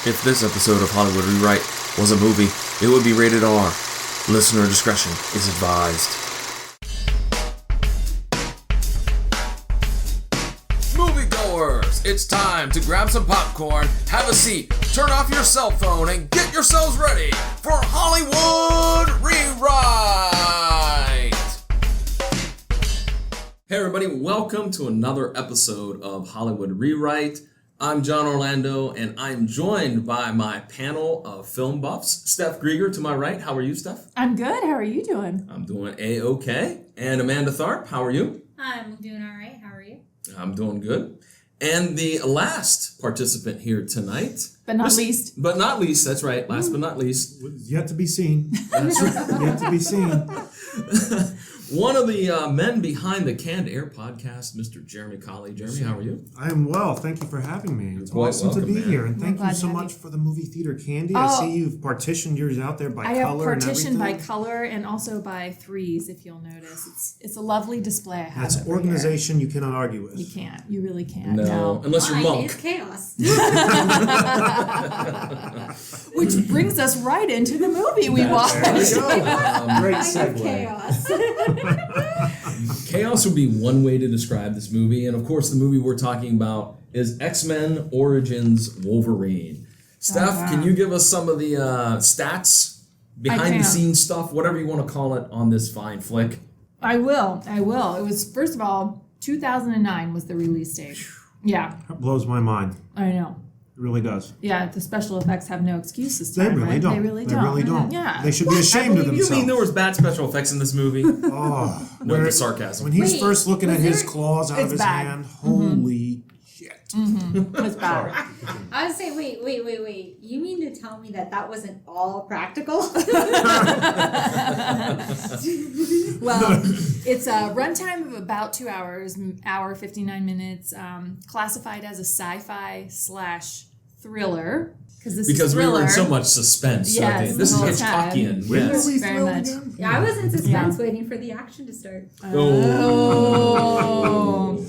If this episode of Hollywood Rewrite was a movie, it would be rated R. Listener discretion is advised. Moviegoers, it's time to grab some popcorn, have a seat, turn off your cell phone, and get yourselves ready for Hollywood Rewrite! Hey everybody, welcome to another episode of Hollywood Rewrite. I'm John Orlando, and I'm joined by my panel of film buffs. Steph Grieger to my right. How are you, Steph? I'm good. How are you doing? I'm doing A-OK. And Amanda Tharp, how are you? I'm doing all right. How are you? I'm doing good. And the last participant here tonight. But not least. But not least, that's right. Last but not least. Yet to be seen. That's right. Yet to be seen. One of the men behind the Canned Air podcast, Mr. Jeremy Colley. Jeremy, how are you? I am well. Thank you for having me. It's Quite awesome welcome, to be man. here. And thank you so glad to have much you. for the movie theater candy. Oh. I see you've partitioned yours out there by I have color and partitioned by everything. color and also by threes, if you'll notice. It's a lovely display I have. That's over organization you cannot argue with. here. You can't. You really can't. No. Unless you're Mine Monk. is chaos. Which brings us right into the movie we watched. There we go. Great I have segue. chaos. Chaos would be one way to describe this movie, and of course the movie we're talking about is X-Men Origins Wolverine. Steph, wow. can you give us some of the stats, behind the can. scenes stuff, whatever you want to call it, on this fine flick? I will. It was, first of all, 2009 was the release date. Yeah, That blows my mind. I know. It really does. Yeah, the special effects have no excuse this They time, really right? don't. They really They don't. really don't. Yeah. They should be ashamed of You themselves. mean there was bad special effects in this movie? Oh, Note the sarcasm. when he's Wait, first looking at was his there- claws out of It's his bad. hand, holy shit. It's bad. I was saying, wait. You mean to tell me that wasn't all practical? Well, it's a runtime of about 2 hours, hour 59 minutes, classified as a sci-fi / thriller. Because Because we thriller. were in so much suspense. Yes, okay? This is the whole time. Hitchcockian. When Yes. are we very thrilled much. again? Yeah, I was in suspense waiting for the action to start. Oh.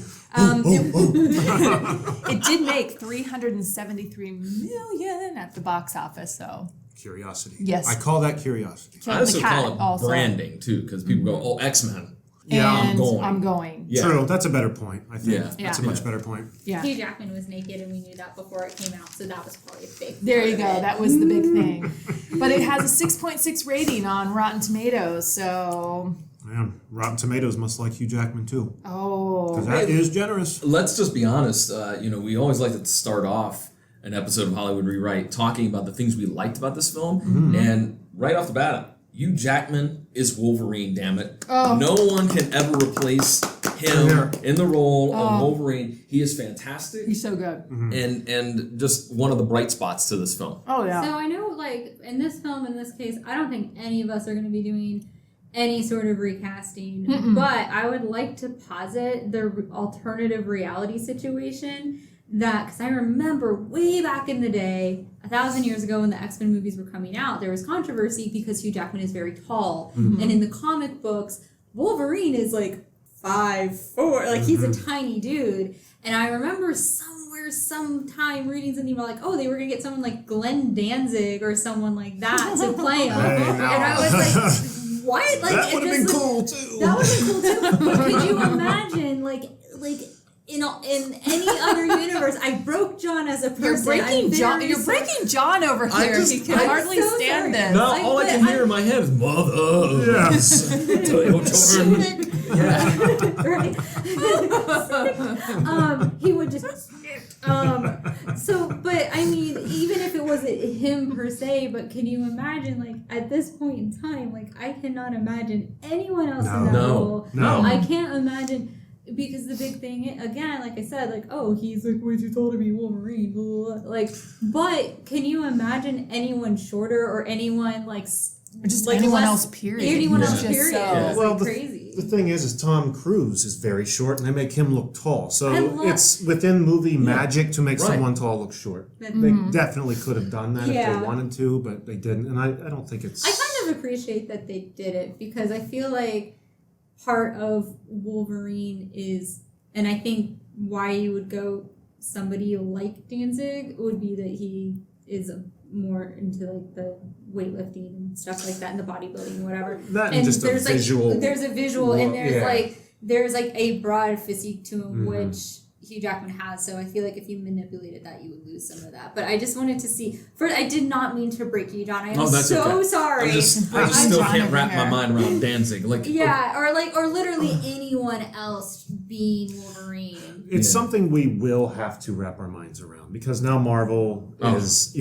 It did make $373 million at the box office, so Curiosity. Yes. I call that curiosity. killed I also the cat call it also. branding, too, because people go, oh, X-Men. Yeah, And I'm going. Yeah. True, that's a better point, I think. Yeah. That's a Yeah. much better point. Yeah. Hugh Jackman was naked, and we knew that before it came out, so that was probably a big. There part you of go. it. That was the big thing. But it has a 6.6 rating on Rotten Tomatoes, so Man, Rotten Tomatoes must like Hugh Jackman too. oh. Because that is generous. Let's just be honest. We always like to start off an episode of Hollywood Rewrite talking about the things we liked about this film. Mm-hmm. And right off the bat, Hugh Jackman is Wolverine, damn it. Oh. No one can ever replace him Yeah. in the role Oh. of Wolverine. He is fantastic He's so good. and just one of the bright spots to this film. Oh yeah. So I know, like, in this film, in this case, I don't think any of us are going to be doing any sort of recasting. Mm-mm. But I would like to posit the alternative reality situation that, because I remember way back in the day, 1,000 years ago when the X-Men movies were coming out, there was controversy because Hugh Jackman is very tall. Mm-hmm. And in the comic books, Wolverine is like 5'4", like he's a tiny dude. And I remember sometime reading something about like, oh, they were gonna get someone like Glenn Danzig or someone like that to play him. Hey, And now. I was like, what? Like, that it would have just, been like, cool too. That would have been cool too. But could you imagine, like in any other universe? I broke John as a person. You're breaking I'm John. very You're sorry. breaking John over I here. just- He can I'm hardly so stand sorry. this. Now, Like, all I but can hear in my head is mother. Yes. Right? He would just but I mean, even if it wasn't him per se, but can you imagine, like, at this point in time, like, I cannot imagine anyone else in that role. No. I can't imagine, because the big thing, again, like I said, like, oh, he's like way too tall to be Wolverine, blah, blah, blah. Like, but can you imagine anyone shorter or anyone like Just like anyone less- else, period. Anyone Yeah. else, Just period. so- It's Well, like the- crazy. The thing is Tom Cruise is very short, and they make him look tall. I So love- it's within movie magic to make Right. someone tall look short. They definitely could have done that if Yeah. they wanted to, but they didn't. And I don't think it's. I kind of appreciate that they did it, because I feel like part of Wolverine is, and I think why you would go somebody like Danzig would be that he is more into like the weightlifting and stuff like that, and the bodybuilding and whatever. That and just there's a visual. There's a visual, and there's like a broad physique to him, Mm-hmm. which Hugh Jackman has. So I feel like if you manipulated that, you would lose some of that. But I just wanted to see. First, I did not mean to break you, John. I am that's so okay. sorry. I just still can't wrap my mind around Danzig. Like, Yeah, or literally anyone else being Wolverine. It's something we will have to wrap our minds around because now Marvel is,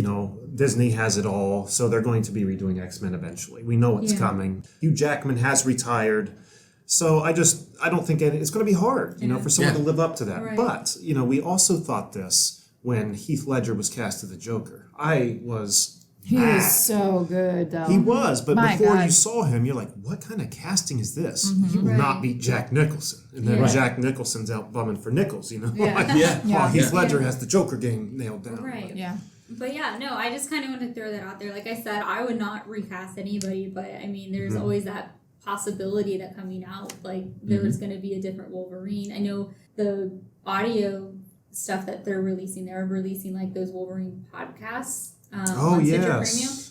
Disney has it all, so they're going to be redoing X-Men eventually. We know it's coming. Hugh Jackman has retired, so I don't think it's going to be hard, for someone to live up to that. Right. But, we also thought this when Heath Ledger was cast as the Joker. He was so good, though. He was, but My before God. you saw him, you're like, what kind of casting is this? Mm-hmm. He will Right. not beat Jack Nicholson. And then Jack Nicholson's out bumming for nickels, Yeah. Heath Ledger has the Joker game nailed down. Right. Yeah. But yeah, no, I just kind of want to throw that out there. Like I said, I would not recast anybody, but I mean, there's always that possibility that coming out, like there's going to be a different Wolverine. I know the audio stuff that they're releasing like those Wolverine podcasts on Stitcher Premium.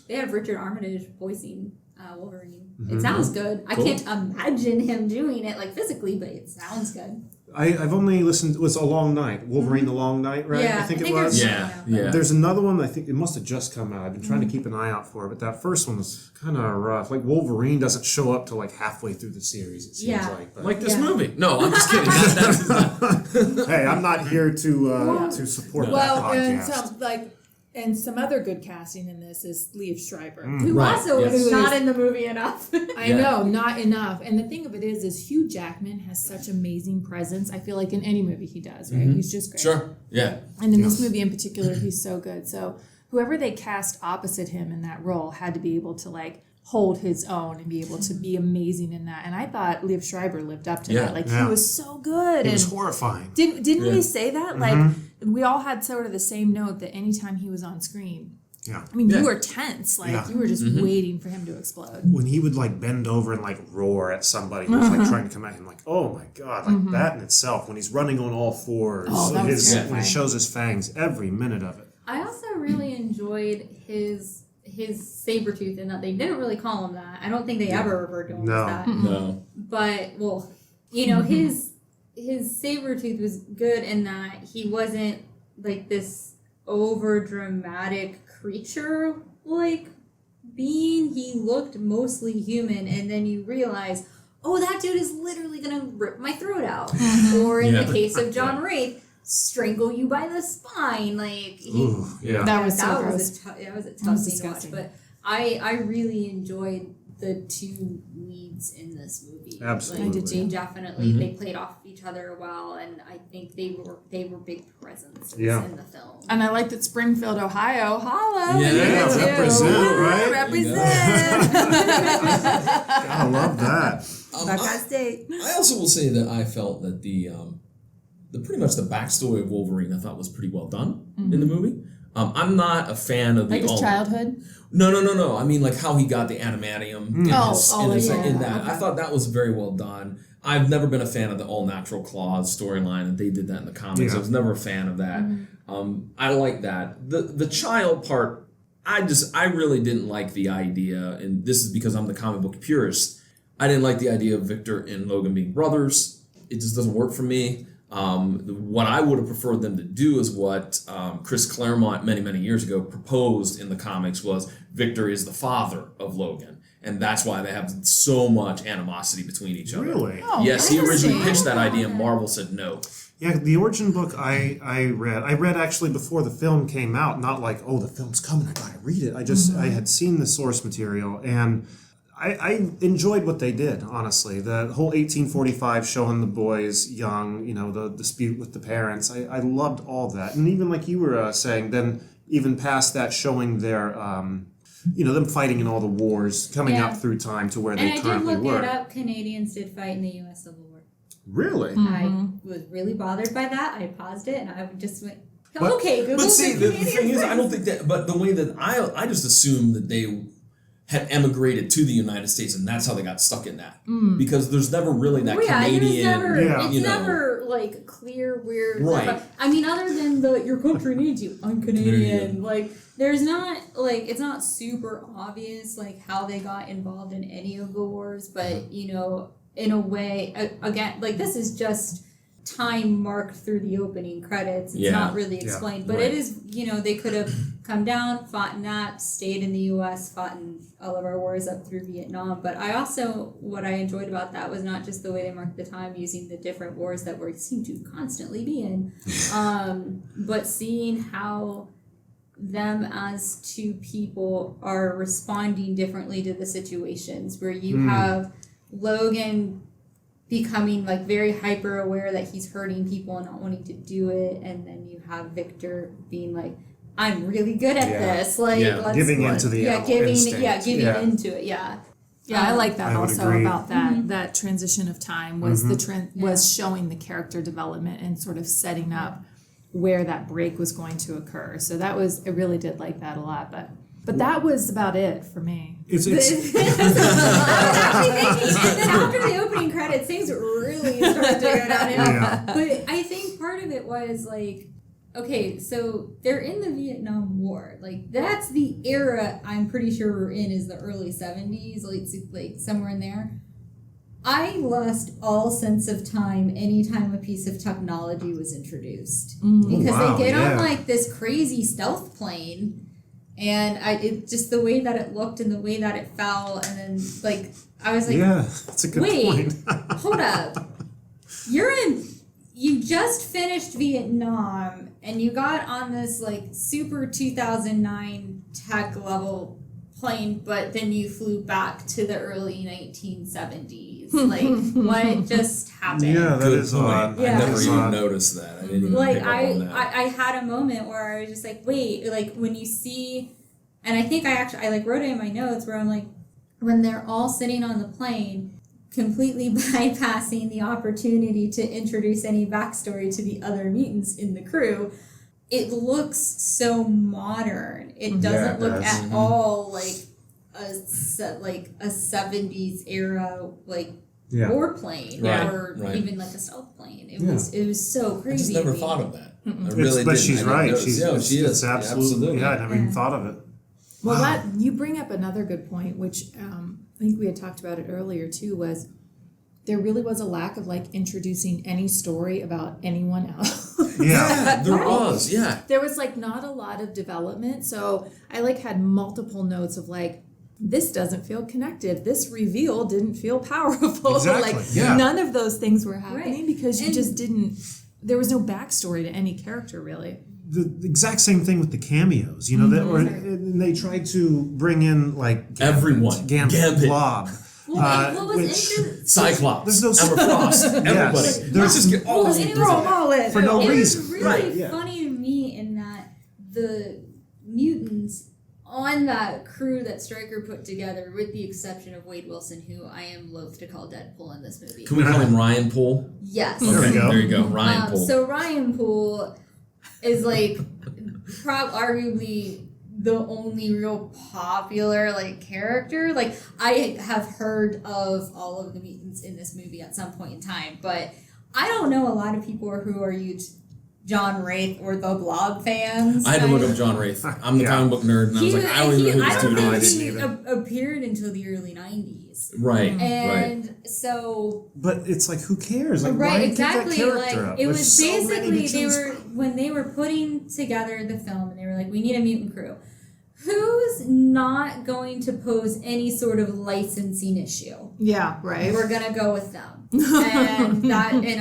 They have Richard Armitage voicing Wolverine. It sounds good. Cool. I can't imagine him doing it like physically, but it sounds good. I've only listened, it was A Long Night, Wolverine The Long Night, right? Yeah, I think it I was. think Yeah. There's another one, I think it must have just come out. I've been trying to keep an eye out for it, but that first one was kind of rough. Like Wolverine doesn't show up till like halfway through the series, it seems like. But Like this Yeah. movie. No, I'm just kidding. That's not, hey, I'm not here to support that Well, podcast. and some other good casting in this is Liev Schreiber. Who Right, also yes. is Who not is- in the movie enough. I know, not enough. And the thing of it is Hugh Jackman has such amazing presence. I feel like in any movie he does, right? He's just great. sure. Yeah. And in this movie in particular, he's so good. So whoever they cast opposite him in that role had to be able to hold his own and be able to be amazing in that. And I thought Liev Schreiber lived up to that. He was so good. It and was horrifying. didn't we say that? Like we all had sort of the same note that anytime he was on screen, Yeah. I mean, you were tense. You were just waiting for him to explode. When he would bend over and roar at somebody who was trying to come at him, oh my god, that in itself, when he's running on all fours, Oh, that was when he terrifying. shows his fangs, every minute of it. I also really enjoyed his Sabretooth in that they didn't really call him that. I don't think they ever referred to him No. as that. No. But his Sabretooth was good in that he wasn't like this over dramatic creature being. He looked mostly human, and then you realize, oh, that dude is literally gonna rip my throat out. Or in the case of John Wraith, strangle you by the spine. Ooh, yeah. That was so that gross. was that was a tough was thing to watch. disgusting. But I really enjoyed the two leads in this movie. Absolutely. I did They too. definitely they played off each other well, and I think they were big presences in the film. And I like that Springfield, Ohio, holla. Yeah, we did it too. represent, Woo, right? Represent. I love that. Buckeye State. I also will say that I felt that the pretty much the backstory of Wolverine I thought was pretty well done in the movie. I'm not a fan of the Like his childhood? No. I mean, how he got the adamantium in that. Okay. I thought that was very well done. I've never been a fan of the all-natural claws storyline, and they did that in the comics. Yeah. I was never a fan of that. I like that. The child part, I really didn't like the idea, and this is because I'm the comic book purist. I didn't like the idea of Victor and Logan being brothers. It just doesn't work for me. What I would have preferred them to do is what Chris Claremont many years ago proposed in the comics was Victor is the father of Logan. And that's why they have so much animosity between each other. Really? Oh, Yes, he originally interesting. pitched that idea and Marvel said no. Yeah, the origin book I read actually before the film came out, not the film's coming, I gotta read it. I had seen the source material, and I enjoyed what they did, honestly. The whole 1845 showing the boys young, the dispute with the parents. I loved all that. And even like you were saying, then even past that, showing their, them fighting in all the wars, coming up through time to where they currently And I did were. look it up. Canadians did fight in the U.S. Civil War. Really? I was really bothered by that. I paused it and I just went, But- okay, Google. But see, the Canadians thing is, I fight. don't think that, but the way that I just assumed that they had emigrated to the United States and that's how they got stuck in that. Because there's never really that Oh, yeah, Canadian, it was never, Yeah. it's you know, never like clear where. Right. I mean, other than your country needs you. I'm Canadian. Like, there's not like it's not super obvious like how they got involved in any of the wars, but you know, in a way, again, like this is just time marked through the opening credits. It's not really explained, but it is, you know, they could have come down, fought in that, stayed in the U.S., fought in all of our wars up through Vietnam. But I also, what I enjoyed about that was not just the way they marked the time using the different wars that we seem to constantly be in, but seeing how them as two people are responding differently to the situations, where you have Logan becoming like very hyper aware that he's hurting people and not wanting to do it, and then you have Victor being like, I'm really good at this, like let's giving into the giving into it, Yeah, I like that I would also agree. about that that transition of time was was showing the character development and sort of setting up where that break was going to occur. So that was, I really did like that a lot, but that was about it for me. It's I was actually thinking, and then after the opening credits, things really started to go downhill. But I think part of it was like, okay, so they're in the Vietnam War. Like, that's the era I'm pretty sure we're in, is the early 70s, like somewhere in there. I lost all sense of time anytime a piece of technology was introduced. Because they get on like this crazy stealth plane, and it just the way that it looked and the way that it fell, and then like I was like, that's a good point. Hold up, you just finished Vietnam and you got on this like super 2009 tech level plane, but then you flew back to the early 1970s. Like, what just happened? Yeah, that Good is point. odd. I never even noticed that. I didn't even Like, pick up on that. I had a moment where I was just like, wait, like when you see, and I think I like wrote it in my notes where I'm like, when they're all sitting on the plane, completely bypassing the opportunity to introduce any backstory to the other mutants in the crew, it looks so modern. It doesn't look at all like a 70s era like warplane or even like a stealth plane. It was so crazy. I just never thought of that. I really but didn't. she's I right. noticed. She is Absolutely. Yeah, I never even thought of it. Well, that you bring up another good point, which I think we had talked about it earlier too, was there really was a lack of like introducing any story about anyone else. There was. There was like not a lot of development. So I like had multiple notes of like, this doesn't feel connected. This reveal didn't feel powerful. Exactly. Like none of those things were happening because you just didn't, there was no backstory to any character really. The exact same thing with the cameos, you know, and they tried to bring in like everyone, Gambit. Blob, what was interesting? Cyclops, There's no Emma Frost, everybody. There's just get all these throw them all in for no reason. It was really funny to me in that the mutants on that crew that Stryker put together, with the exception of Wade Wilson, who I am loath to call Deadpool in this movie. Can we call him Ryan Poole? Yes. There we go. There you go, Ryan Poole. So Ryan Poole is like arguably the only real popular like character. Like, I have heard of all of the mutants in this movie at some point in time, but I don't know a lot of people who are huge John Wraith or the Blob fans. I had to look up John Wraith. I'm the comic book nerd, and I was like, I don't even know who this dude is. I don't think he appeared until the early 90s. Right. And so. But it's like, who cares? Like, right, why exactly. pick that character Like, up? it There's was so many basically to they choose were from. when they were putting together the film, and they were like, we need a mutant crew. Who's not going to pose any sort of licensing issue? Yeah, right. We're gonna go with them, and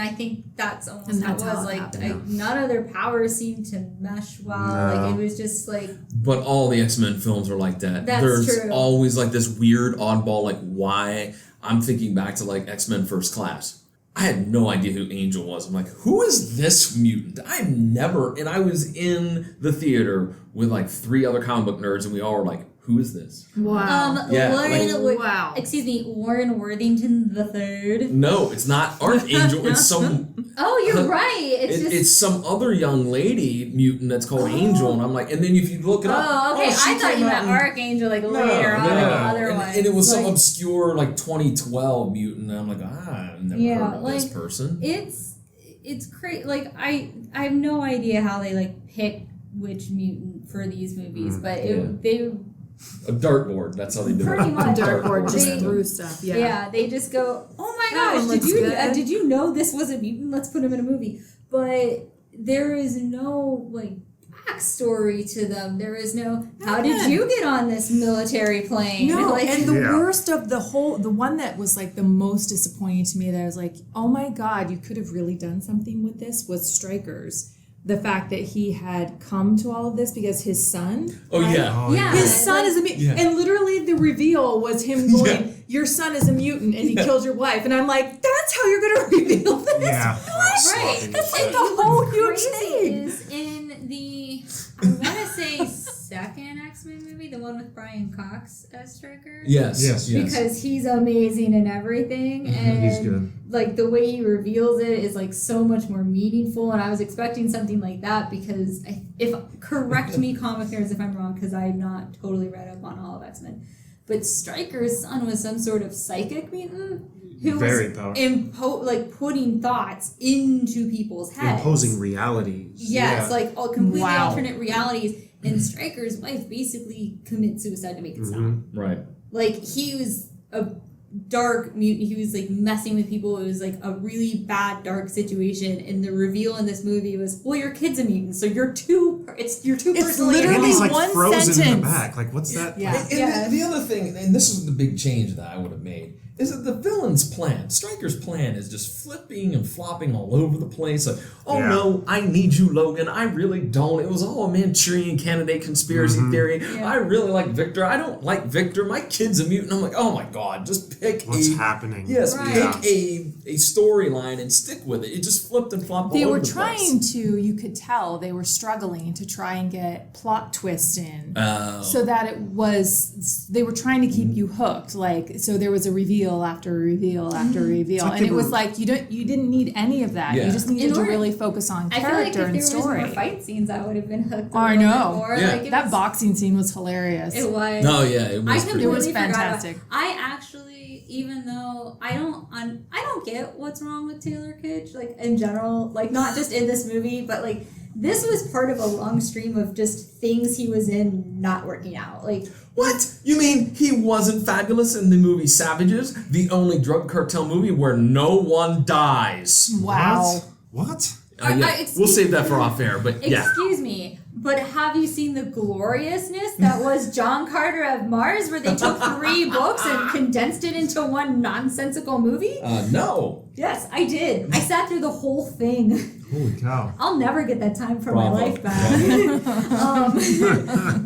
I think that's almost how it was. Like, none of their powers seemed to mesh well. No. Like, it was just like. But all the X-Men films are like that. That's There's true. always like this weird oddball, like why. I'm thinking back to like X-Men First Class. I had no idea who Angel was. I'm like, who is this mutant? I've never, and I was in the theater with like 3 other comic book nerds, and we all were like, who is this? Wow. Warren, excuse me, Warren Worthington the Third. No, it's not Archangel. It's some. Oh, you're right. It's some other young lady mutant that's called Angel, and I'm like, and then if you look it up, oh, okay, she I thought came you out meant and- Archangel like later on, like other ones. And it was some like, obscure like 2012 mutant, and I'm like, I've never heard of this person. It's it's crazy. Like I have no idea how they like pick which mutant for these movies, but they a dartboard. That's how they do pretty it. much Dartboard just they, through stuff. Yeah. yeah, they just go, oh my That one gosh, looks good. did you know this was a mutant? Let's put him in a movie. But there is no like backstory to them. There is no how did you get on this military plane? No, like, and the worst of the one that was like the most disappointing to me that I was like, oh my God, you could have really done something with this was Stryker's. The fact that he had come to all of this because his son. Oh, yeah. Oh, yeah. His son is a mutant. Yeah. And literally the reveal was him going, your son is a mutant and he killed your wife. And I'm like, that's how you're going to reveal this? Yeah. right. That's like the whole huge Crazy thing. is in the I want to say second X-Men movie, the one with Brian Cox as Stryker. Yes. Because he's amazing in everything, and He's good. like the way he reveals it is like so much more meaningful. And I was expecting something like that because correct me, comic nerds, if I'm wrong, because I've not totally read up on all of X-Men. But Stryker's son was some sort of psychic mutant who Very was powerful. putting thoughts into people's heads, Imposing realities. Yes, like all completely Wow. alternate realities. And Stryker's wife basically commits suicide to make it stop. Right. Like, he was a dark mutant. He was, like, messing with people. It was, like, a really bad, dark situation. And the reveal in this movie was, well, your kid's a mutant, so you're two personally... literally And he's like one frozen in sentence. the back. Like, what's that? Yeah. And the other thing, and this is the big change that I would have made, is that the villain's plan, Stryker's plan, is just flipping and flopping all over the place. Like, no, I need you, Logan. I really don't. It was all a Manchurian candidate conspiracy theory. Yeah. I really like Victor. I don't like Victor. My kid's a mutant. I'm like, oh my God, just pick What's happening? Yes, Right. pick a storyline and stick with it. It just flipped and flopped They all were over the trying place. to, you could tell, they were struggling to try and get plot twists in. Oh. So that it was, they were trying to keep you hooked. Like, so there was a reveal after reveal after reveal. like And they it was were- like, you didn't need any of that. Yeah. You just needed In to order- really focus on I feel like if character there and was story. more fight scenes, I would have been hooked. I a little know. bit more. Yeah. Like, it That was, boxing scene was hilarious. It was. No, yeah, it I was completely pretty It was forgot about- fantastic. I actually, even though I don't get what's wrong with Taylor Kitsch, like in general, like not just in this movie, but like this was part of a long stream of just things he was in not working out. Like, What? You mean he wasn't fabulous in the movie Savages, the only drug cartel movie where no one dies? Wow. What? We'll save that for off air, but yeah. excuse me, but have you seen the gloriousness that was John Carter of Mars, where they took 3 books and condensed it into one nonsensical movie? No. Yes, I did. I sat through the whole thing. Holy cow. I'll never get that time for Bravo. my life back.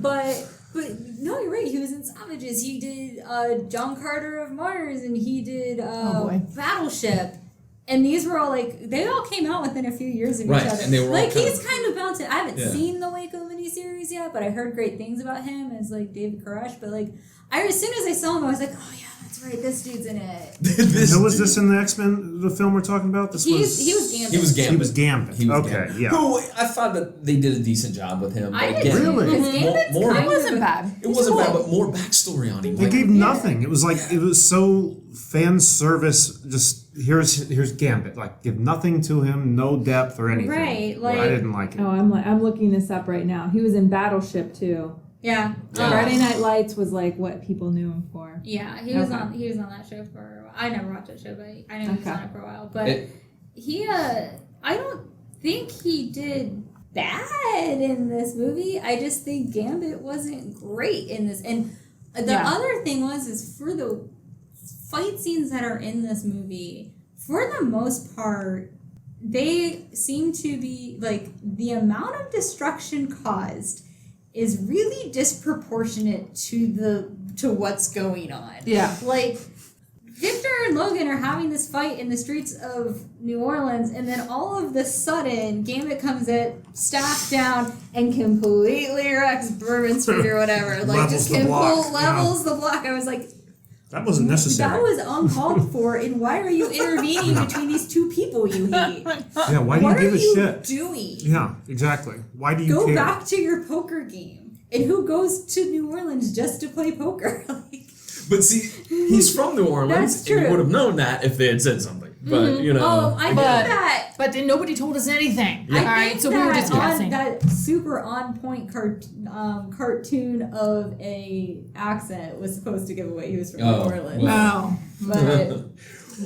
But no, you're right. He was in Savages. He did John Carter of Mars, and he did boy. Battleship. And these were all like, they all came out within a few years of Right, each other. and they were all like, kind he's kind of bound to. I haven't Yeah. seen the Waco miniseries yet, but I heard great things about him as like David Koresh. But like, as soon as I saw him, I was like, oh yeah, that's right, this dude's in it. Who was this in the X-Men, the film we're talking about? This He was... was Gambit. He was Gambit. He was Gambit. He was Okay, Gambit. yeah. Who I thought that they did a decent job with him. But I did again, too, Really? because Gambit's More- kind It wasn't of a- bad. it wasn't bad, but more backstory on him. They Like, gave nothing. It was like, it was so fan service, just here's Gambit. Like, give nothing to him, no depth or anything. Right, like- I didn't like it. Oh, I'm looking this up right now. He was in Battleship too. Yeah. Yeah. Friday Night Lights was like what people knew him for. Yeah, he was Okay. on that show for a while. I never watched that show, but I know he was Okay. on it for a while. But It- he I don't think he did bad in this movie. I just think Gambit wasn't great in this. And the Yeah. other thing is for the fight scenes that are in this movie, for the most part, they seem to be like the amount of destruction caused is really disproportionate to what's going on. Yeah. Like, Victor and Logan are having this fight in the streets of New Orleans, and then all of the sudden, Gambit comes in, staff down, and completely wrecks Bourbon Street or whatever. Like, Levels just the block, levels the block. I was like, That wasn't necessary. that was uncalled for, and why are you intervening between these two people you hate? Yeah, why do you What give are a you shit? doing? Yeah, exactly. Why do you Go care? back to your poker game. And who goes to New Orleans just to play poker? Like, But see, he's from New Orleans, That's and you true. would have known that if they had said something. but you know. Oh, I think that. But then nobody told us anything. Yeah. All right, so we were just guessing. That super on point cartoon of a accent was supposed to give away he was from New Orleans. Wow. But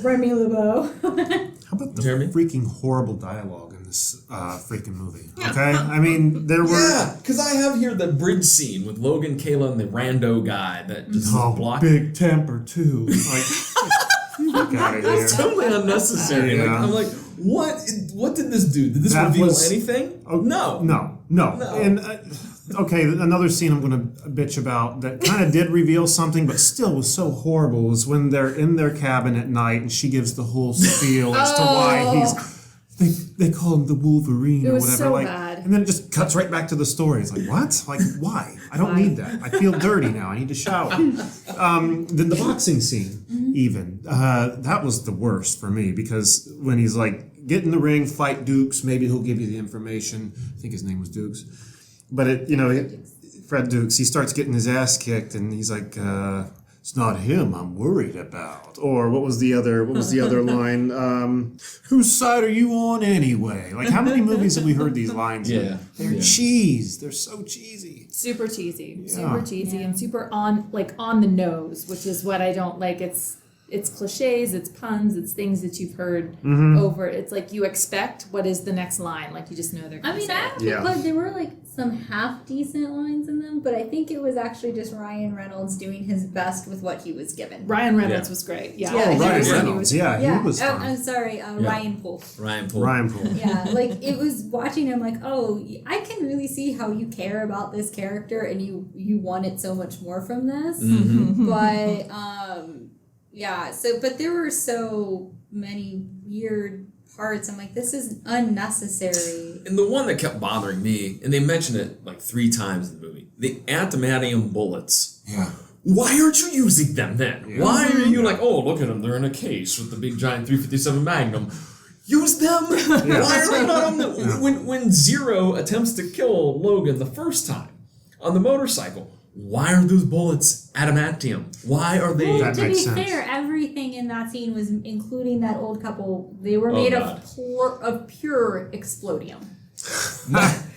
Remy LeBeau. How about the Jeremy? freaking horrible dialogue in this freaking movie? Okay, I mean there were. Yeah, because I have here the bridge scene with Logan, Kayla, and the rando guy that just blocked. Big temper too. Like, get out of here. It's totally unnecessary. Yeah. Like, I'm like, what did this do? Did this That reveal was- anything? Oh, No. No. And okay, another scene I'm going to bitch about that kind of did reveal something, but still was so horrible. Is when they're in their cabin at night and she gives the whole spiel as to why he's. They call him the Wolverine or was whatever. so like, bad. And then it just cuts right back to the story. It's like, what? Like, why? I don't need that. I feel dirty now. I need to shower. Then the boxing scene, even that was the worst for me because when he's like, get in the ring, fight Dukes. Maybe he'll give you the information. I think his name was Dukes. But Fred Dukes, he starts getting his ass kicked, and he's like, "It's not him I'm worried about." Or what was the other line? Whose side are you on anyway? Like, how many movies have we heard these lines? Yeah. They're cheese. They're so cheesy. Super cheesy. Yeah. Super cheesy and super on the nose, which is what I don't like. It's cliches, it's puns, it's things that you've heard over. It's like you expect what is the next line, like you just know they're going to say it. But there were like some half decent lines in them, but I think it was actually just Ryan Reynolds doing his best with what he was given. Ryan Reynolds was great. Yeah. Oh, Yeah, Ryan he was- Reynolds. He was fun. I'm sorry, Ryan Poole. Ryan Poole. Ryan Poole. Yeah, like it was watching him like, oh, I can really see how you care about this character and you wanted so much more from this. But but there were so many weird parts. I'm like, this is unnecessary. And the one that kept bothering me, and they mentioned it like 3 times in the movie, the adamantium bullets. Yeah. Why aren't you using them then? Yeah. Why are you like, oh, look at them, they're in a case with the big giant 357 Magnum. Use them! Why are they not on the... When Zero attempts to kill Logan the first time on the motorcycle, why are those bullets adamantium? Why are they... Well, That to be makes sense. fair, everything in that scene was, including that old couple, they were made God. of pure explodium.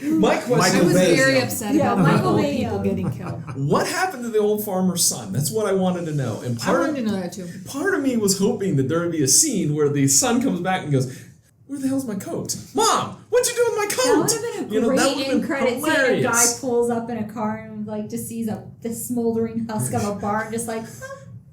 My question I was is, very upset Yeah, about Michael old Bay, people getting killed. what happened to the old farmer's son? That's what I wanted to know. And I wanted to know that too. part of me was hoping that there would be a scene where the son comes back and goes, where the hell's my coat? Mom, what'd you do with my That coat? would have been a that great would've end been credit scene. A guy hilarious. pulls up in a car and like just sees the smoldering husk of a barn, just like.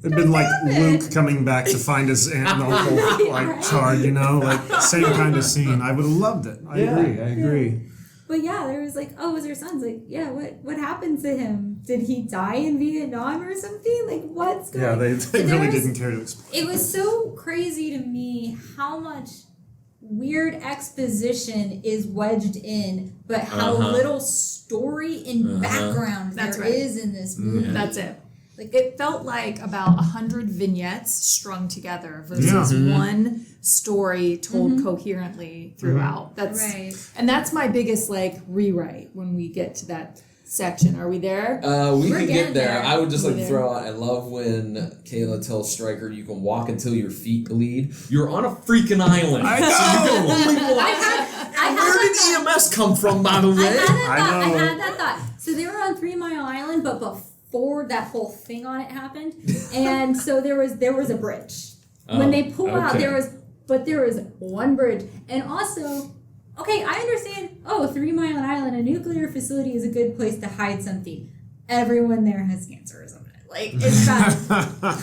It'd been like happened? Luke coming back to find his aunt and uncle like charred, like same kind of scene. I would have loved it. I agree. But yeah, there was like, oh, was her son's like, yeah, what happened to him? Did he die in Vietnam or something? Like, what's going on? Yeah, they really didn't care to explain. It was so crazy to me how much weird exposition is wedged in, but how little story and background That's there right. is in this movie. That's it. Like it felt like about 100 vignettes strung together versus one story told coherently throughout. That's Right. and that's my biggest rewrite when we get to that section. Are we there? We We're can get getting there. there. I would just like We're to throw out, I love when Kayla tells Stryker you can walk until your feet bleed. You're on a freaking island. I know. So you can only walk. I Where did had EMS come from, by the way? I had that thought. So they were on 3 Mile Island, but before that whole thing on it happened, and so there was a bridge. When they pull out, there was one bridge, and also, okay, I understand. Oh, 3 Mile Island, a nuclear facility is a good place to hide something. Everyone there has cancer or something. Like it's bad.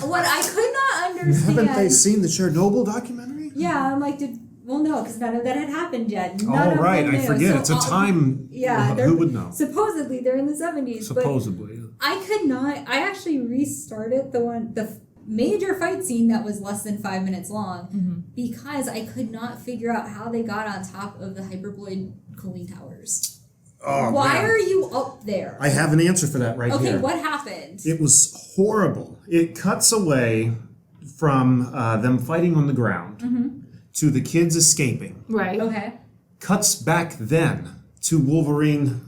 What I could not understand. Haven't they seen the Chernobyl documentary? Yeah, I'm like, no, because none of that had happened yet. None of Right. them I knew. forget. So It's a time. Yeah, Who would know? Supposedly they're in the 70s. Supposedly. But I could not. I actually restarted the major fight scene that was less than 5 minutes long because I could not figure out how they got on top of the hyperboloid cooling towers. Oh, Why man. are you up there? I have an answer for that right Okay, here. what happened? It was horrible. It cuts away from them fighting on the ground to the kids escaping. Right. Okay. Cuts back then to Wolverine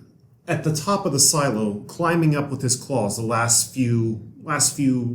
at the top of the silo, climbing up with his claws the last few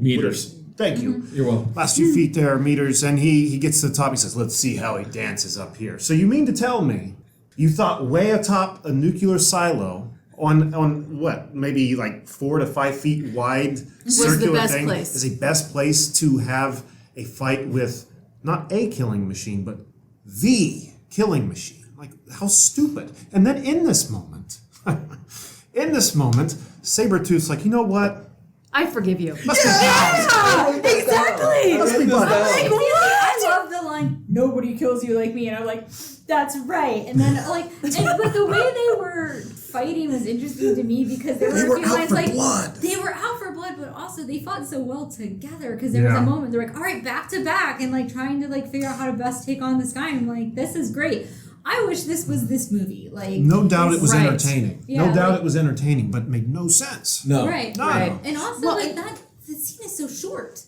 Meters. Thank you. You're welcome. Last few feet there, meters, and he gets to the top. He says, let's see how he dances up here. So you mean to tell me you thought way atop a nuclear silo on what, maybe like 4 to 5 feet wide circular the best thing place. is the best place to have a fight with not a killing machine, but the killing machine. Like, how stupid. And then in this moment, Sabretooth's like, you know what? I forgive you. Must be God. Exactly. Must be God. I love the line, nobody kills you like me. And I'm like, that's right. And then, but the way they were fighting was interesting to me because there were a few lines blood. They were out for blood, but also they fought so well together because there was a moment they're like, all right, back to back, and like trying to like figure out how to best take on this guy. I'm like, this is great. I wish this was this movie. Like, no doubt it was right. entertaining. Yeah, no doubt it was entertaining, but made no sense. No. right, No. Right. and also Well, like that. The scene is so short.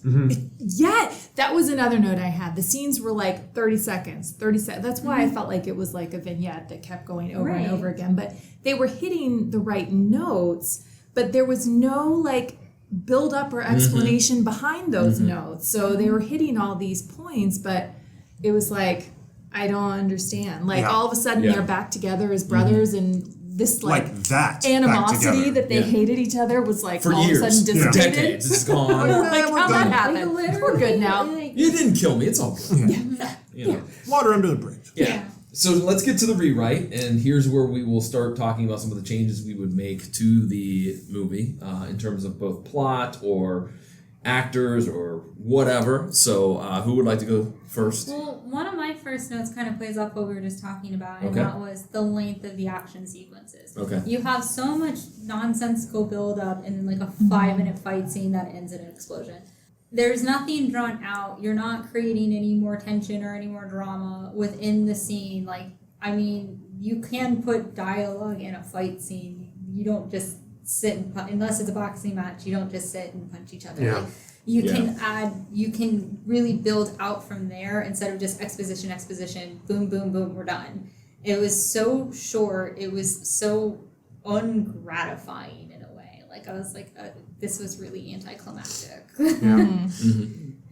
Yeah, that was another note I had. The scenes were like 30 seconds. That's why I felt like it was like a vignette that kept going over and Right. over again. But they were hitting the right notes, but there was no like build up or explanation behind those notes. So they were hitting all these points, but it was like, I don't understand. Like all of a sudden they're back together as brothers and this like that animosity that they Yeah. hated each other was like For all years. of a sudden For dissipated. decades. It's gone. Like how that happened. Like, We're good now. like, You didn't kill me. It's all good. You know. Water under the bridge. Yeah. So let's get to the rewrite, and here's where we will start talking about some of the changes we would make to the movie in terms of both plot or actors or whatever. So who would like to go first? Well, one of my first notes kind of plays off what we were just talking about, and Okay. that was the length of the action sequences. Okay. You have so much nonsensical build-up and then like a 5-minute fight scene that ends in an explosion. There's nothing drawn out. You're not creating any more tension or any more drama within the scene. Like, I mean, you can put dialogue in a fight scene. You don't just sit and unless it's a boxing match, you don't just sit and punch each other. Yeah. Like, you can really build out from there instead of just exposition, boom, boom, boom, we're done. It was so short. It was so ungratifying in a way. Like, I was like, this was really anticlimactic.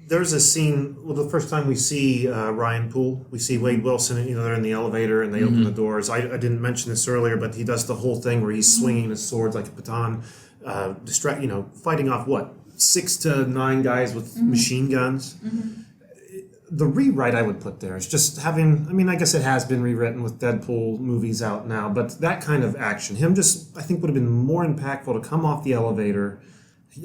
There's a scene, well, the first time we see Ryan Poole, we see Wade Wilson, they're in the elevator and they open the doors. I didn't mention this earlier, but he does the whole thing where he's swinging his swords like a baton, fighting off 6 to 9 guys with machine guns. The rewrite I would put there is just having, I guess it has been rewritten with Deadpool movies out now, but that kind of action, him just, I think would have been more impactful to come off the elevator.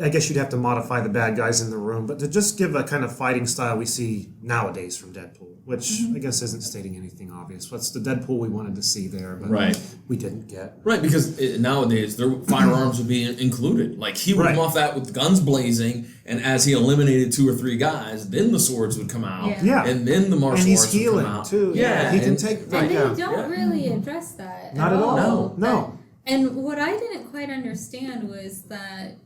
I guess you'd have to modify the bad guys in the room, but to just give a kind of fighting style we see nowadays from Deadpool, which I guess isn't stating anything obvious. What's the Deadpool we wanted to see there, but we didn't get. Right, because nowadays their firearms would be included. Like he would come off that with guns blazing, and as he eliminated 2 or 3 guys, then the swords would come out, and then the martial arts and he's would healing come out. too. Yeah, he can take. And they don't really address that. Not at all. No. And what I didn't quite understand was that,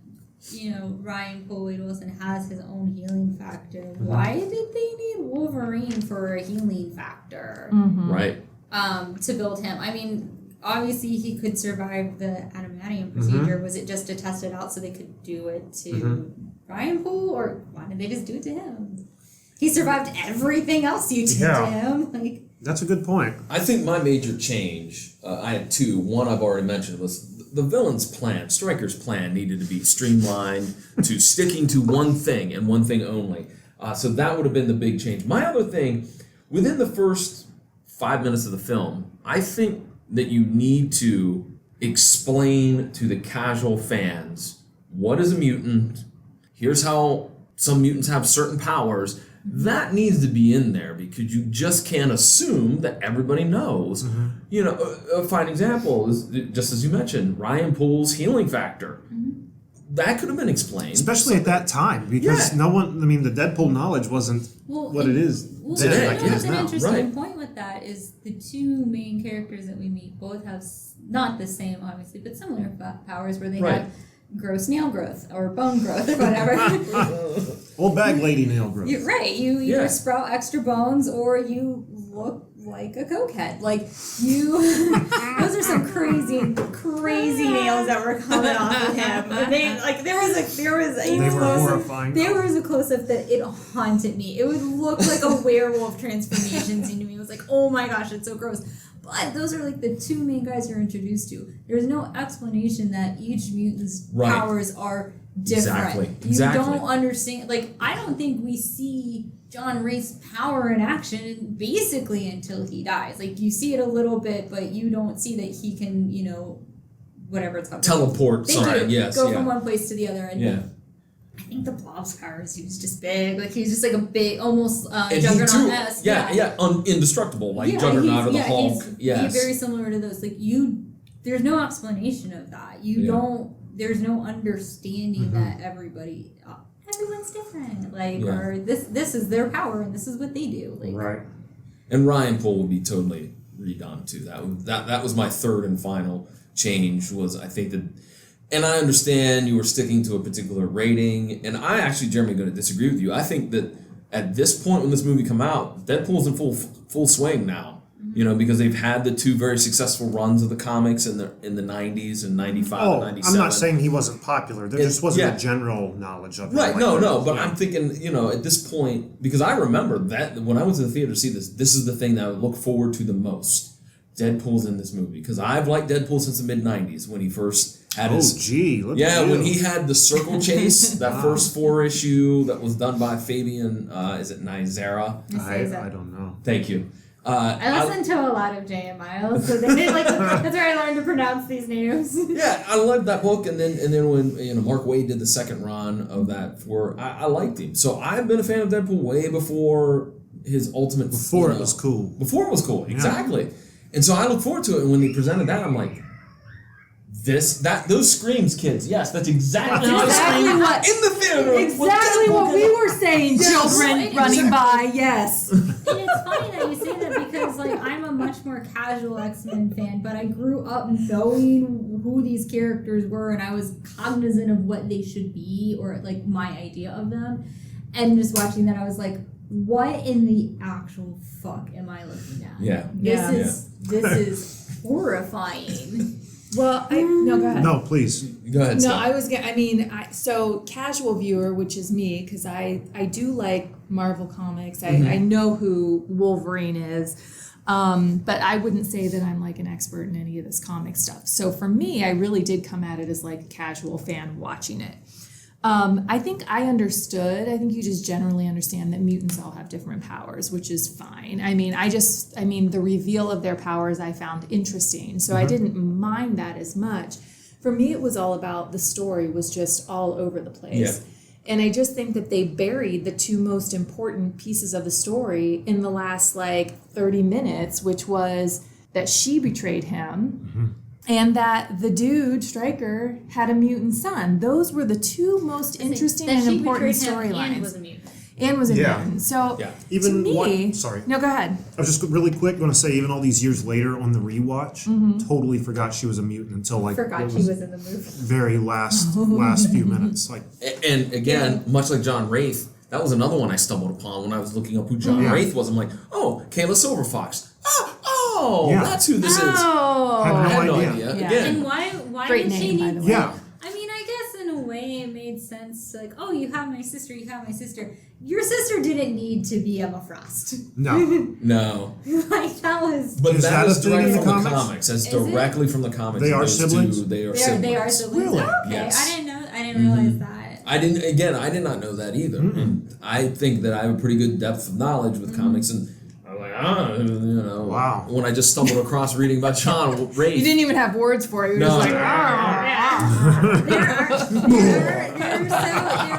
Ryan Poole Wade Wilson has his own healing factor. Why did they need Wolverine for a healing factor? Right. To build him. I mean, obviously he could survive the adamantium procedure. Was it just to test it out so they could do it to Ryan Poole, or why didn't they just do it to him? He survived everything else you did to him. That's a good point. I think my major change, I had 2. One I've already mentioned was the villain's plan, Stryker's plan, needed to be streamlined to sticking to one thing and one thing only. So that would have been the big change. My other thing, within the first 5 minutes of the film, I think that you need to explain to the casual fans what is a mutant. Here's how some mutants have certain powers. That needs to be in there because you just can't assume that everybody knows. A fine example is, just as you mentioned, Ryan Poole's healing factor. That could have been explained. Especially at that time, because no one, the Deadpool knowledge wasn't what it is today. like it is An now. interesting point with that is the 2 main characters that we meet both have not the same, obviously, but similar powers where they have gross nail growth or bone growth or whatever. Old bag lady nail growth. You either sprout extra bones or you look like a cokehead. Like you, those are some crazy nails that were coming off of him. And there was a close up that it haunted me. It would look like a werewolf transformation scene to me. It was like, oh my gosh, it's so gross. But those are like the two main guys you're introduced to. There's no explanation that each mutant's powers are different. Exactly. You don't understand. Like, I don't think we see John Wraith's power in action basically until he dies. Like, you see it a little bit, but you don't see that he can, whatever it's called. Teleport. Go from one place to the other. And I think the Blob's powers, he was just big. Like, he was just like a big, almost Juggernaut-esque. Indestructible. Like Juggernaut or the Hulk. He's very similar to those. Like, there's no explanation of that. There's no understanding that everyone's different. Like, or this is their power and this is what they do. Like, right. And Ryan Poole would be totally redone too. That was my third and final change. Was I think that. And I understand you were sticking to a particular rating, and I actually, Jeremy, going to disagree with you. I think that at this point when this movie come out, Deadpool's in full swing now. Because they've had the two very successful runs of the comics in the 90s and 95 and 97. I'm not saying he wasn't popular. There just wasn't a general knowledge of it. Right, but I'm thinking, at this point, because I remember that when I went to the theater to see this is the thing that I would look forward to the most. Deadpool's in this movie, because I've liked Deadpool since the mid-90s when he first had look at you. when he had the circle chase, that first 4-issue that was done by Fabian, is it Nizera? I don't know. Thank you. I listened to a lot of Jay and Miles, so they did that's where I learned to pronounce these names. Yeah, I loved that book, and then when Mark Waid did the second run of that, I liked him. So I've been a fan of Deadpool way before his ultimate. Before it was cool. Before it was cool, exactly. And so I look forward to it. And when they presented that, I'm like, those screams, kids. Yes, that's exactly what in the theater. Exactly what we were saying, children running by. Yes. And it's funny that you say that because, like, I'm a much more casual X-Men fan, but I grew up knowing who these characters were, and I was cognizant of what they should be, or like my idea of them. And just watching that, I was like, what in the actual fuck am I looking at? Yeah. This is horrifying. Well, no, go ahead. No, please. Go ahead. No, so casual viewer, which is me, because I do like Marvel comics. I know who Wolverine is, but I wouldn't say that I'm like an expert in any of this comic stuff. So for me, I really did come at it as like a casual fan watching it. I think I understood. I think you just generally understand that mutants all have different powers, which is fine. The reveal of their powers I found interesting, so I didn't mind that as much. For me, it was all about the story was just all over the place. Yeah. And I just think that they buried the two most important pieces of the story in the last 30 minutes, which was that she betrayed him. And that the dude, Stryker, had a mutant son. Those were the two most interesting and important storylines. And was a mutant. So, even to me... sorry. No, go ahead. I was just really quick going to say, even all these years later on the rewatch, totally forgot she was a mutant until forgot she was in the movie. Very last few minutes. And again, much like John Wraith, that was another one I stumbled upon when I was looking up who John Wraith was. I'm like, oh, Kayla Silverfox. That's who this is. I had no idea. Yeah. Again. And why Great did name, she by need the way. Yeah. I mean, I guess in a way it made sense. Like, oh, you have my sister. Your sister didn't need to be Emma Frost. No. No. Like, that was... But that was directly directly from the comics. That's directly from the comics. They are siblings? They are siblings. They are siblings. Really? Oh, okay. Yes. I didn't realize that. I did not know that either. And I think that I have a pretty good depth of knowledge with comics, and I'm like, wow. When I just stumbled across reading about John Wraith. You didn't even have words for it. You were just like, there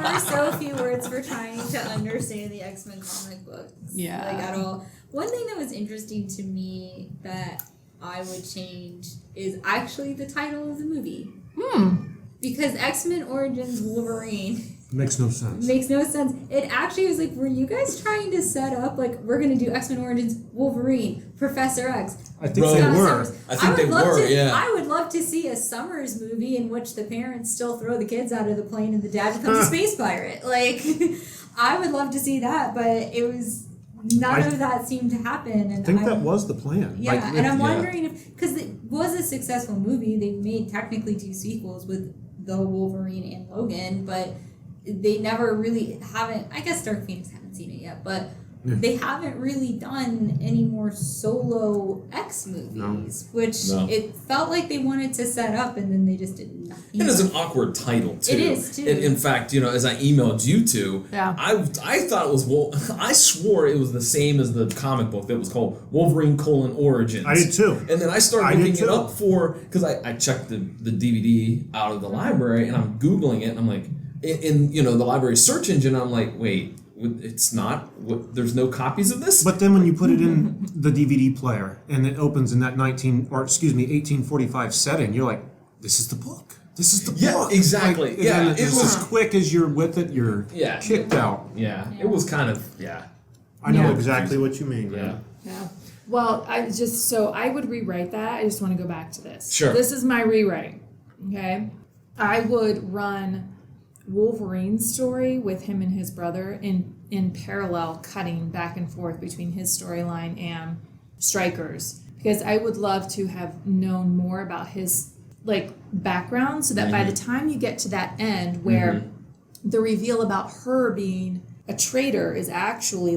are so few words for trying to understand the X-Men comic books. Yeah. At all. One thing that was interesting to me that I would change is actually the title of the movie. Because X-Men Origins Wolverine Makes no sense. It actually was like, were you guys trying to set up, we're going to do X-Men Origins Wolverine, Professor X? I think they were. I would love to see a Summers movie in which the parents still throw the kids out of the plane and the dad becomes a space pirate. I would love to see that, but it was none of that seemed to happen. And I think that was the plan. Yeah, Like, and I'm yeah. wondering if, because it was a successful movie, they made technically 2 sequels with the Wolverine and Logan, but they never really haven't, I guess Dark Phoenix haven't seen it yet, but they haven't really done any more solo X movies, which it felt like they wanted to set up and then they just did nothing. And it's an awkward title too. It is too. In fact, as I emailed you two, I thought it was I swore it was the same as the comic book that was called Wolverine: Origins. I did too. And then I started looking it up because I checked the DVD out of the library and I'm Googling it and I'm like in the library search engine I'm like, wait, it's not. There's no copies of this. But then when you put it in the DVD player and it opens in that 1845 setting, you're like, this is the book. This is the book. Yeah, exactly. Like, yeah, it was as quick as you're with it, you're kicked out. Yeah, it was kind of I know exactly what you mean. Yeah. Yeah. Well, I would rewrite that. I just want to go back to this. Sure. This is my rewrite. Okay. I would run Wolverine's story with him and his brother in parallel, cutting back and forth between his storyline and Stryker's, because I would love to have known more about his background, so that by the time you get to that end where the reveal about her being a traitor is actually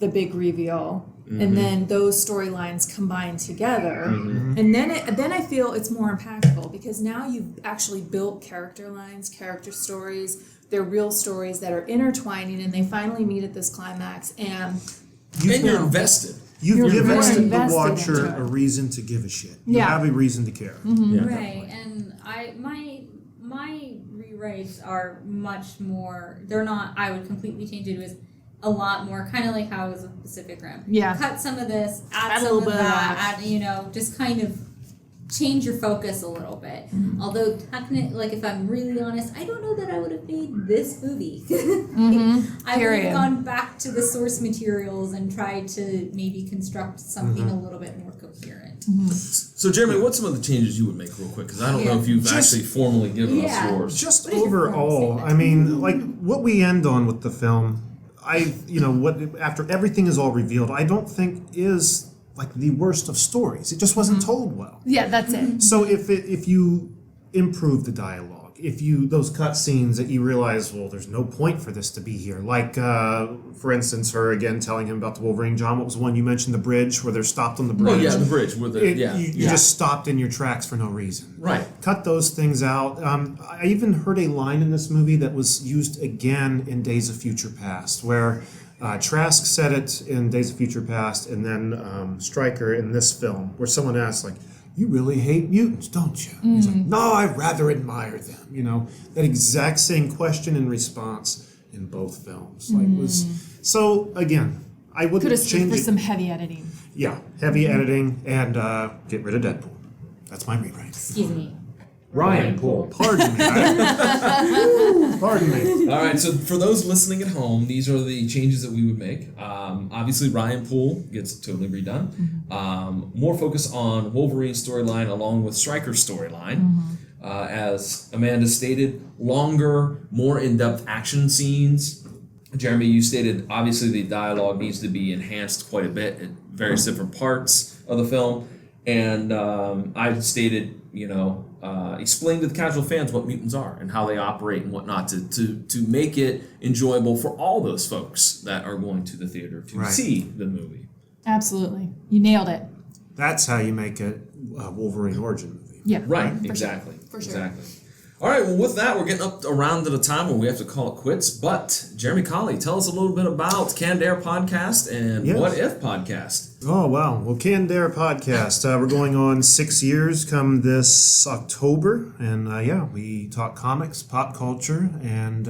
the big reveal. And then those storylines combine together, and then I feel it's more impactful because now you've actually built character lines, character stories. They're real stories that are intertwining, and they finally meet at this climax. And you're invested. You've given invested the watcher into it. a reason to give a shit. You have a reason to care. Yeah, right, and my rewrites are much more. They're not. I would completely change it with a lot more, kind of like how it was with Pacific Rim. Yeah. Cut some of this, add Add a some little of bit of that, just kind of change your focus a little bit. Although, technically, if I'm really honest, I don't know that I would have made this movie. I would have gone back to the source materials and tried to maybe construct something a little bit more coherent. So, Jeremy, what's some of the changes you would make real quick? Because I don't know if you've actually formally given us yours. Just What is your overall, formal I mean, what we end on with the film, after everything is all revealed, I don't think is the worst of stories. It just wasn't told well. yeah, that's it. So if you improve the dialogue, if you those cut scenes that you realize, well, there's no point for this to be here. For instance, her again telling him about the Wolverine. John, what was the one you mentioned? The bridge where they're stopped on the bridge. Oh yeah, the bridge where You just stopped in your tracks for no reason. Right. Cut those things out. I even heard a line in this movie that was used again in Days of Future Past, where Trask said it in Days of Future Past, and then Stryker in this film, where someone asked, you really hate mutants, don't you? He's like, no, I rather admire them. That exact same question and response in both films. So again, I wouldn't Could have change for it. some heavy editing. Yeah, heavy editing and get rid of Deadpool. That's my rewrite. Excuse me. Ryan Poole. Pardon me. Pardon me. All right, so for those listening at home, these are the changes that we would make. Obviously, Ryan Poole gets totally redone. More focus on Wolverine's storyline along with Stryker's storyline. As Amanda stated, longer, more in-depth action scenes. Jeremy, you stated obviously the dialogue needs to be enhanced quite a bit at various different parts of the film. And I stated, explain to the casual fans what mutants are and how they operate and whatnot to make it enjoyable for all those folks that are going to the theater to see the movie. Absolutely. You nailed it. That's how you make a Wolverine origin movie. Yeah. Right, For exactly. Sure. For sure. Exactly. All right, well, with that, we're getting up around to the time where we have to call it quits. But, Jeremy Colley, tell us a little bit about Canned Air Podcast and What If Podcast. Oh, wow. Well, Canned Air Podcast. We're going on 6 years come this October. And, we talk comics, pop culture. And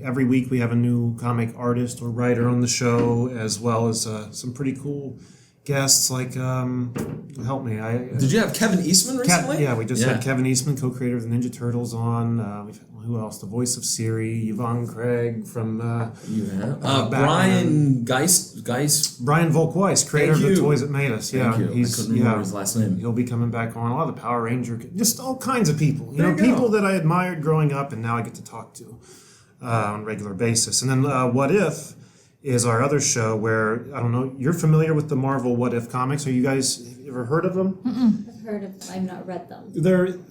every week we have a new comic artist or writer on the show, as well as some pretty cool guests help me. Did you have Kevin Eastman recently? We just had Kevin Eastman, co-creator of the Ninja Turtles, on. We've had, who else? The voice of Siri, Yvonne Craig from. Brian Geis. Brian Volkweis, creator of the toys that made us. Yeah, Thank you. I couldn't remember his last name. He'll be coming back on. A lot of the Power Ranger, just all kinds of people. People that I admired growing up, and now I get to talk to on a regular basis. And then What If is our other show where, I don't know, you're familiar with the Marvel What If comics. Are you guys ever heard of them? I've heard of. I've not read them.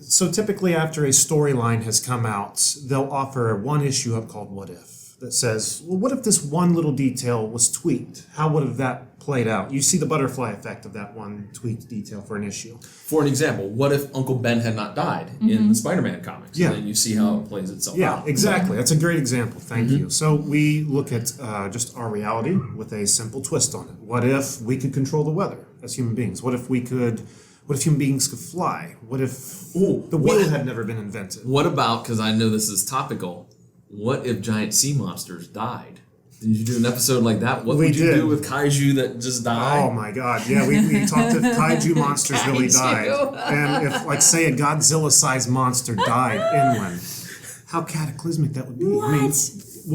So typically after a storyline has come out, they'll offer one issue up called What If that says, well, what if this one little detail was tweaked? How would have that played out? You see the butterfly effect of that one tweaked detail for an issue. For an example, what if Uncle Ben had not died in the Spider-Man comics? Yeah. And then you see how it plays itself Yeah, out. exactly. That's a great example. Thank you. So we look at just our reality with a simple twist on it. What if we could control the weather as human beings? What if human beings could fly? What if the wheel had never been invented? What about, because I know this is topical, what if giant sea monsters died? Did you do an episode like that? What would you do with kaiju that just died? Oh my god, yeah, we talked if kaiju monsters really died. And if, like, say a Godzilla-sized monster died inland, how cataclysmic that would be. What? I mean,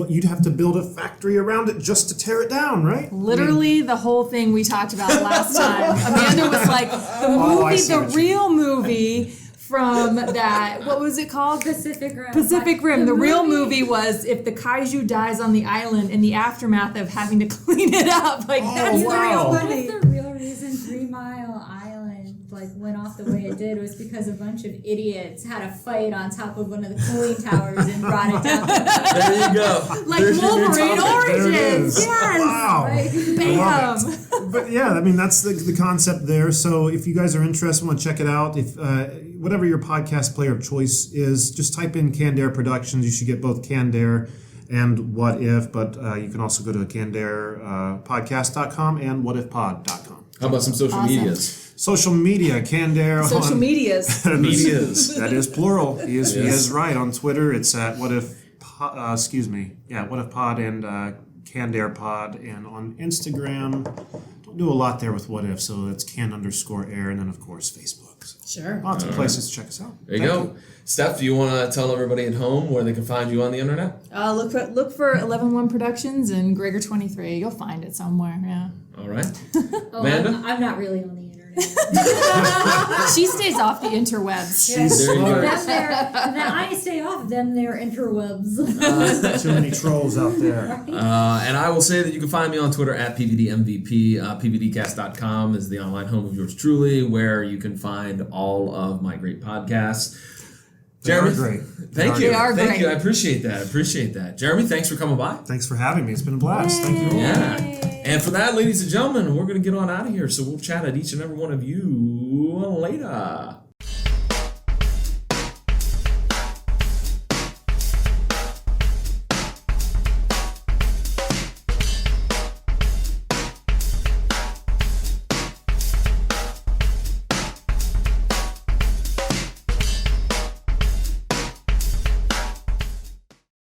you'd have to build a factory around it just to tear it down, right? Literally the whole thing we talked about last time. Amanda was like, the real movie from that, what was it called? Pacific Rim. Pacific Rim. The real movie was if the kaiju dies on the island in the aftermath of having to clean it up. Like, that's the real What movie. if the real reason 3 Mile Island went off the way it did was because a bunch of idiots had a fight on top of one of the cooling towers and brought it down? There you go. Like There's your new Wolverine topic. There it Origins. is. Yes. Wow. Bam. But yeah, I mean, that's the concept there. So if you guys are interested, want to check it out, if whatever your podcast player of choice is, just type in Canned Productions. You should get both Canned and What If, but you can also go to CannedPodcast.com and WhatIfPod.com. How about some social medias? Social media, Canned Social medias. Medias. That is plural. He is Yes. right. On Twitter, it's at What If What If Pod and Canned Pod, and on Instagram, don't do a lot there with What If, so that's can_air, and then of course Facebook. So Sure. lots of places to check us out. There you go. Steph, do you want to tell everybody at home where they can find you on the internet? Look for 11-1 Productions and Gregor23. You'll find it somewhere. Yeah. All right. Oh, Amanda? I'm not really on the internet. She stays off the interwebs. She's There you go. smart. Then I stay off them there interwebs. Too many trolls out there. And I will say that you can find me on Twitter at PVDMVP. PVDcast.com is the online home of yours truly, where you can find all of my great podcasts. Jeremy, great. Thank you. They are Thank great. you. I appreciate that. Jeremy, thanks for coming by. Thanks for having me. It's been a blast. Thank you all. Yeah. And for that, ladies and gentlemen, we're going to get on out of here. So we'll chat at each and every one of you later.